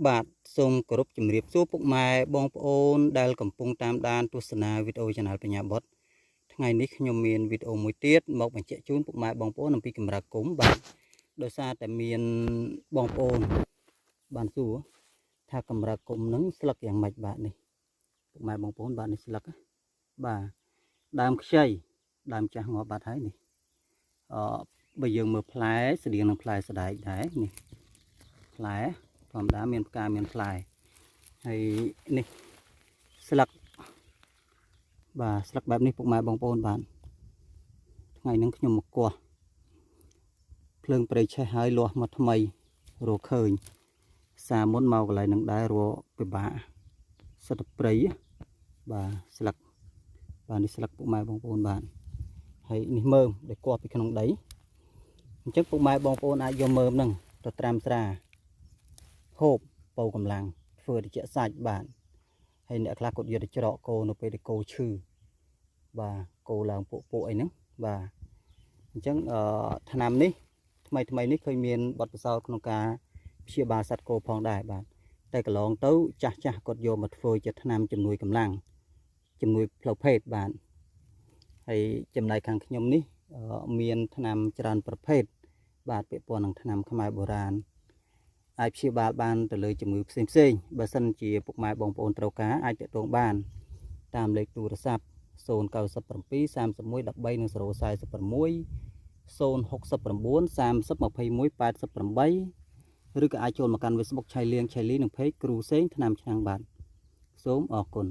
បាទសូមគោរពជំរាបសួរពុកម៉ែបងប្អូនដែលកំពុងតាមដានទស្សនាវីដេអូ Channel បញ្ញាបុត្រថ្ងៃនេះខ្ញុំមានវីដេអូមួយទៀតមកបញ្ជាក់ជូនពុកម៉ែបងប្អូនអំពីកម្រាគុំបាទដោយសារតែមានបងប្អូនបានសួរថាកម្រាគុំនឹងស្លឹកយ៉ាងម៉េចបាទនេះពុកម៉ែបងប្អូនបាទនេះស្លឹកបាទដើមខ្ចីដើមចាស់ងាប់បាត់ហើយនេះបើយើងមើលផ្លែស្តៀងនឹងផ្លែស្ដែកដែរនេះផ្លែធម្មតាមានផ្កាមានផ្លែហើយនេះស្លឹកបាទស្លឹកបែបនេះពុកម៉ែបងប្អូនបាទថ្ងៃហ្នឹងខ្ញុំមកគាស់ភ្លើងព្រៃឆេះហើយលាស់មកថ្មីរកឃើញសារមុនមកកន្លែងហ្នឹងដែររកពិបាកសិតព្រៃបាទស្លឹកបាទនេះស្លឹកពុកម៉ែបងប្អូនបាទហើយនេះមើមដែលគាស់ពីក្នុងដីអញ្ចឹងពុកម៉ែបងប្អូនអាចយកមើមហ្នឹងទៅត្រាំស្រាហូបពោកម្លាំងធ្វើតិចសាច់បាទហើយអ្នកខ្លះគាត់យកទៅច្រកគោនៅពេលដែលគោឈឺបាទគោឡើងពួកអីហ្នឹងបាទអញ្ចឹងថ្នាំនេះថ្មីនេះឃើញមានបទពិសោធន៍ក្នុងការព្យាបាលសត្វគោផងដែរបាទតែកន្លងទៅចាស់គាត់យកមកធ្វើជាថ្នាំជំនួយកម្លាំងជំនួយផ្លូវភេទបាទហើយចំណែកខាងខ្ញុំនេះមានថ្នាំច្រើនប្រភេទបាទពាក់ព័ន្ធនឹងថ្នាំខ្មែរបុរាណអាចព្យាបាលបានទៅលើជំងឺផ្សេងបើសិនជាពុកម៉ែបងប្អូនត្រូវការអាចទាក់ទងបានតាមលេខទូរស័ព្ទ097 31 13 046 069 30 21 88ឬក៏អាចចូលមកកាន់ Facebook ឆៃលៀងនិង Page គ្រូសេងថ្នាំឆ្នាំងបាទសូមអរគុណ